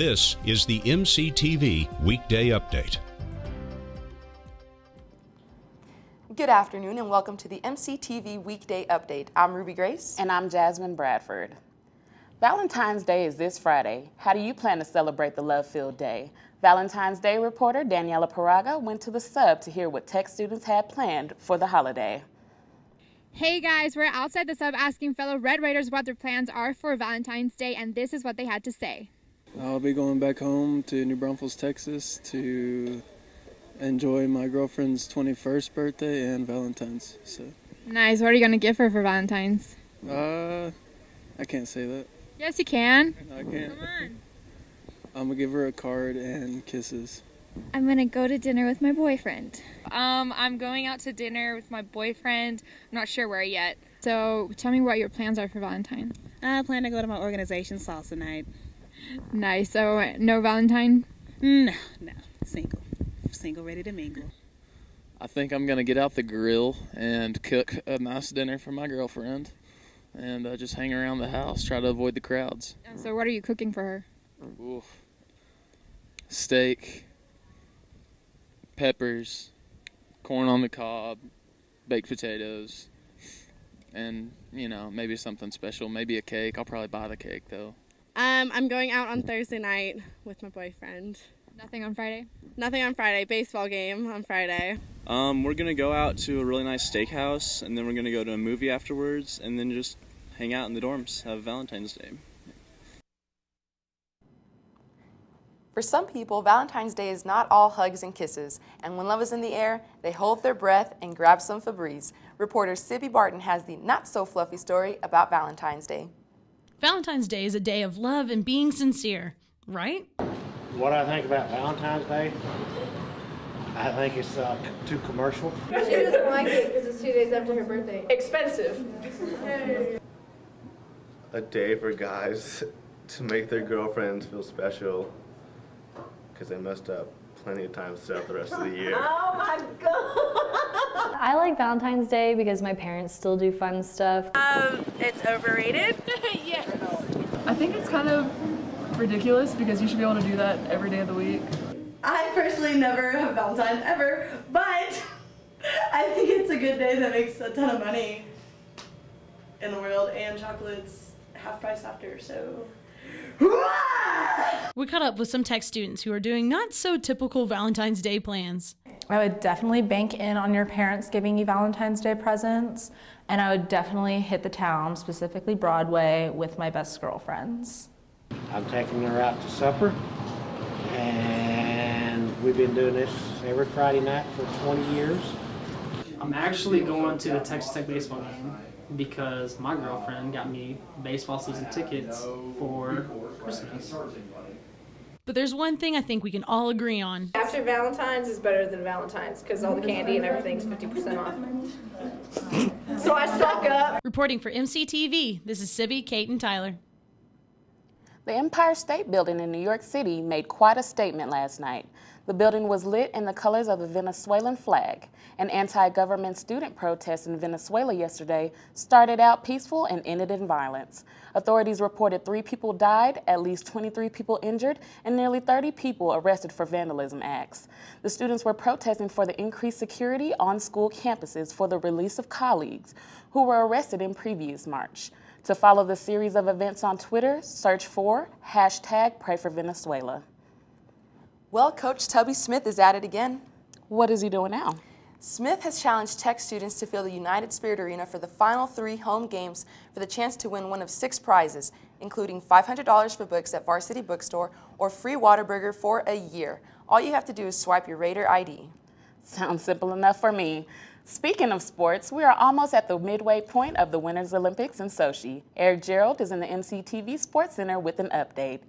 This is the MCTV Weekday Update. Good afternoon and welcome to the MCTV Weekday Update. I'm Ruby Grace. And I'm Jasmine Bradford. Valentine's Day is this Friday. How do you plan to celebrate the love-filled day? Valentine's Day reporter Daniela Paraga went to the sub to hear what tech students had planned for the holiday. Hey guys, we're outside the sub asking fellow Red Raiders what their plans are for Valentine's Day, and this is what they had to say. I'll be going back home to New Braunfels, Texas to enjoy my girlfriend's 21st birthday and Valentine's. So. Nice. What are you going to give her for Valentine's? I can't say that. Yes, you can. No, I can't. Come on. I'm going to give her a card and kisses. I'm going to go to dinner with my boyfriend. I'm going out to dinner with my boyfriend. I'm not sure where yet. So tell me what your plans are for Valentine's. I plan to go to my organization salsa night. Nice. So no Valentine? No. Single, ready to mingle. I think I'm going to get out the grill and cook a nice dinner for my girlfriend and just hang around the house, try to avoid the crowds. So what are you cooking for her? Ooh. Steak, peppers, corn on the cob, baked potatoes, and, you know, maybe something special, maybe a cake. I'll probably buy the cake, though. I'm going out on Thursday night with my boyfriend. Nothing on Friday? Nothing on Friday. Baseball game on Friday. We're going to go out to a really nice steakhouse, and then we're going to go to a movie afterwards, and then just hang out in the dorms, have Valentine's Day. For some people, Valentine's Day is not all hugs and kisses, and when love is in the air, they hold their breath and grab some Febreze. Reporter Sibby Barton has the not-so-fluffy story about Valentine's Day. Valentine's Day is a day of love and being sincere, right? What I think about Valentine's Day, I think it's too commercial. She doesn't like it because it's 2 days after her birthday. Expensive. A day for guys to make their girlfriends feel special because they messed up plenty of times throughout the rest of the year. Oh my God! I like Valentine's Day because my parents still do fun stuff. It's overrated. Yeah. I think it's kind of ridiculous because you should be able to do that every day of the week. I personally never have Valentine's ever, but I think it's a good day that makes a ton of money in the world, and chocolate's half price after, so. We caught up with some tech students who are doing not so typical Valentine's Day plans. I would definitely bank in on your parents giving you Valentine's Day presents, and I would definitely hit the town, specifically Broadway, with my best girlfriends. I'm taking her out to supper, and we've been doing this every Friday night for 20 years. I'm actually going to the Texas Tech baseball game because my girlfriend got me baseball season tickets for Christmas. But there's one thing I think we can all agree on. After Valentine's is better than Valentine's because all the candy and everything's 50% off. So I stock up. Reporting for MCTV, this is Sibby, Kate, and Tyler. The Empire State Building in New York City made quite a statement last night. The building was lit in the colors of the Venezuelan flag. An anti-government student protest in Venezuela yesterday started out peaceful and ended in violence. Authorities reported 3 people died, at least 23 people injured, and nearly 30 people arrested for vandalism acts. The students were protesting for the increased security on school campuses for the release of colleagues who were arrested in previous March. To follow the series of events on Twitter, search for #PrayForVenezuela. Well, Coach Tubby Smith is at it again. What is he doing now? Smith has challenged Tech students to fill the United Spirit Arena for the final 3 home games for the chance to win one of 6 prizes, including $500 for books at Varsity Bookstore or free Whataburger for a year. All you have to do is swipe your Raider ID. Sounds simple enough for me. Speaking of sports, we are almost at the midway point of the Winter Olympics in Sochi. Gerald is in the MCTV Sports Center with an update.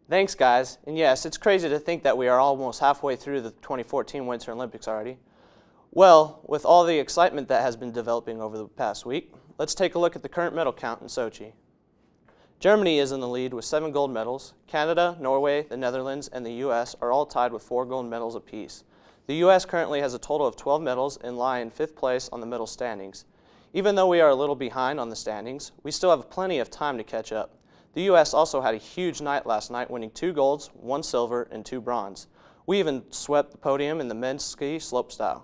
Thanks, guys. And yes, it's crazy to think that we are almost halfway through the 2014 Winter Olympics already. Well, with all the excitement that has been developing over the past week, let's take a look at the current medal count in Sochi. Germany is in the lead with 7 gold medals. Canada, Norway, the Netherlands, and the U.S. are all tied with 4 gold medals apiece. The U.S. currently has a total of 12 medals and lie in 5th place on the medal standings. Even though we are a little behind on the standings, we still have plenty of time to catch up. The U.S. also had a huge night last night, winning 2 golds, 1 silver, and 2 bronze. We even swept the podium in the men's ski slopestyle.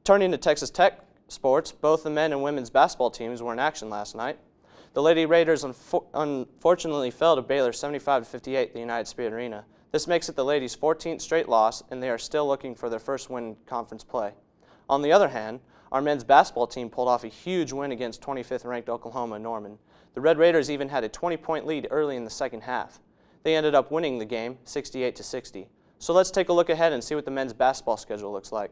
Turning to Texas Tech sports, both the men and women's basketball teams were in action last night. The Lady Raiders unfortunately fell to Baylor 75-58 at the United Spirit Arena. This makes it the ladies' 14th straight loss, and they are still looking for their first win in conference play. On the other hand, our men's basketball team pulled off a huge win against 25th-ranked Oklahoma Norman. The Red Raiders even had a 20-point lead early in the second half. They ended up winning the game 68-60. So let's take a look ahead and see what the men's basketball schedule looks like.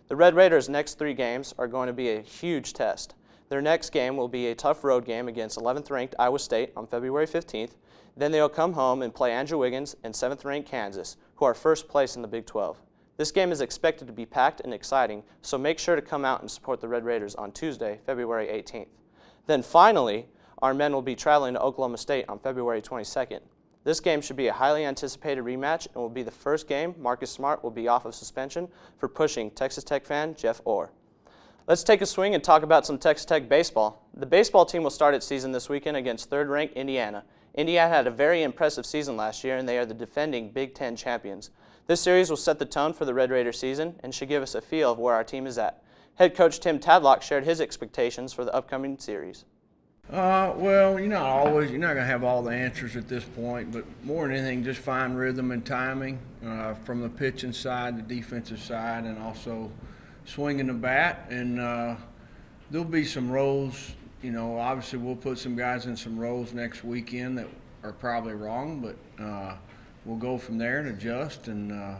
The Red Raiders' next 3 games are going to be a huge test. Their next game will be a tough road game against 11th-ranked Iowa State on February 15th. Then they'll come home and play Andrew Wiggins and 7th-ranked Kansas, who are first place in the Big 12. This game is expected to be packed and exciting, so make sure to come out and support the Red Raiders on Tuesday, February 18th. Then finally, our men will be traveling to Oklahoma State on February 22nd. This game should be a highly anticipated rematch and will be the first game Marcus Smart will be off of suspension for pushing Texas Tech fan Jeff Orr. Let's take a swing and talk about some Texas Tech baseball. The baseball team will start its season this weekend against 3rd-ranked Indiana. Indiana had a very impressive season last year, and they are the defending Big Ten champions. This series will set the tone for the Red Raider season and should give us a feel of where our team is at. Head coach Tim Tadlock shared his expectations for the upcoming series. Well, you're not going to have all the answers at this point, but more than anything, just find rhythm and timing from the pitching side, the defensive side, and also swinging the bat. And there'll be some roles. You know, obviously we'll put some guys in some roles next weekend that are probably wrong, but we'll go from there and adjust, and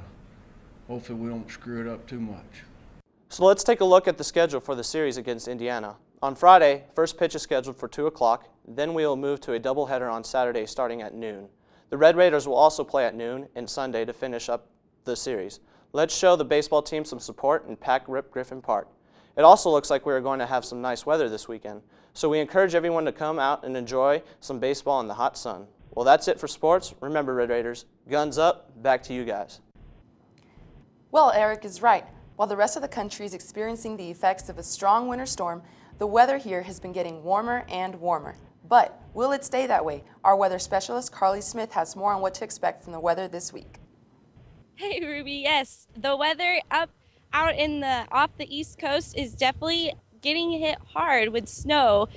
hopefully we don't screw it up too much. So let's take a look at the schedule for the series against Indiana. On Friday, first pitch is scheduled for 2 o'clock. Then we will move to a doubleheader on Saturday starting at noon. The Red Raiders will also play at noon and Sunday to finish up the series. Let's show the baseball team some support and pack Rip Griffin Park. It also looks like we are going to have some nice weather this weekend, so we encourage everyone to come out and enjoy some baseball in the hot sun. Well, that's it for sports. Remember, Red Raiders, guns up, back to you guys. Well, Eric is right. While the rest of the country is experiencing the effects of a strong winter storm, the weather here has been getting warmer and warmer. But will it stay that way? Our weather specialist, Carly Smith, has more on what to expect from the weather this week. Hey, Ruby, yes. The weather out off the East Coast is definitely getting hit hard with snow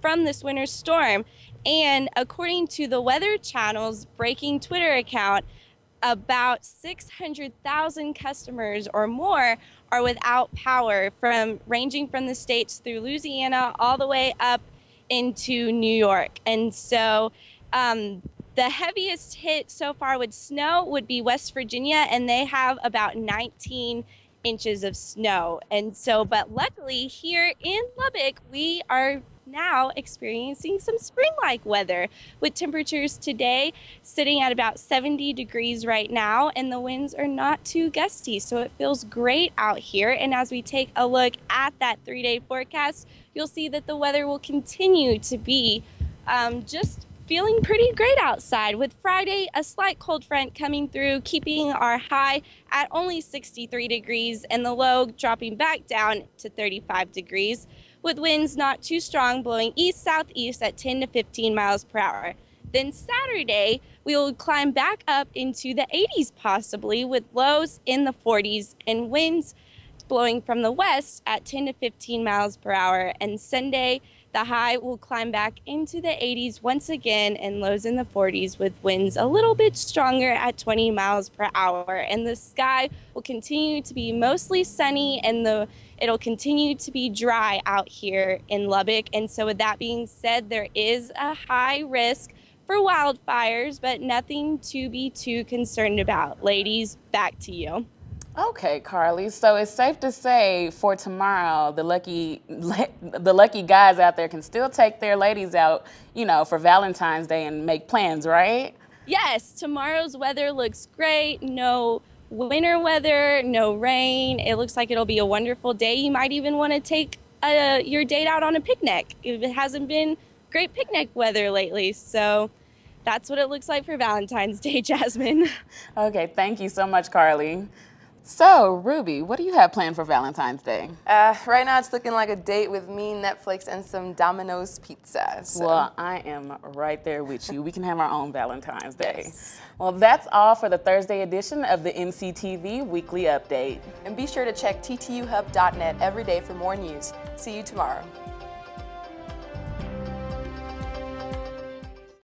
from this winter storm. And according to the Weather Channel's breaking Twitter account, about 600,000 customers or more are without power, ranging from the states through Louisiana all the way up into New York. And so the heaviest hit so far with snow would be West Virginia, and they have about 19 inches of snow. And so, but luckily here in Lubbock, we are now experiencing some spring-like weather with temperatures today sitting at about 70 degrees right now, and the winds are not too gusty, so it feels great out here. And as we take a look at that 3-day forecast, you'll see that the weather will continue to be just feeling pretty great outside, with Friday a slight cold front coming through, keeping our high at only 63 degrees and the low dropping back down to 35 degrees. With winds not too strong, blowing east-southeast at 10 to 15 miles per hour. Then Saturday, we will climb back up into the 80s possibly, with lows in the 40s and winds blowing from the west at 10 to 15 miles per hour. And Sunday, the high will climb back into the 80s once again and lows in the 40s, with winds a little bit stronger at 20 miles per hour. And the sky will continue to be mostly sunny, and it'll continue to be dry out here in Lubbock. And so with that being said, there is a high risk for wildfires, but nothing to be too concerned about. Ladies, back to you. Okay, Carly. So it's safe to say for tomorrow, the lucky guys out there can still take their ladies out, you know, for Valentine's Day and make plans, right? Yes, tomorrow's weather looks great. No winter weather, no rain. It looks like it'll be a wonderful day. You might even want to take your date out on a picnic if it hasn't been great picnic weather lately. So that's what it looks like for Valentine's Day, Jasmine. Okay, thank you so much, Carly. So, Ruby, what do you have planned for Valentine's Day? Right now it's looking like a date with me, Netflix, and some Domino's pizza. So. Well, I am right there with you. We can have our own Valentine's Day. Yes. Well, that's all for the Thursday edition of the MCTV Weekly Update. And be sure to check ttuhub.net every day for more news. See you tomorrow.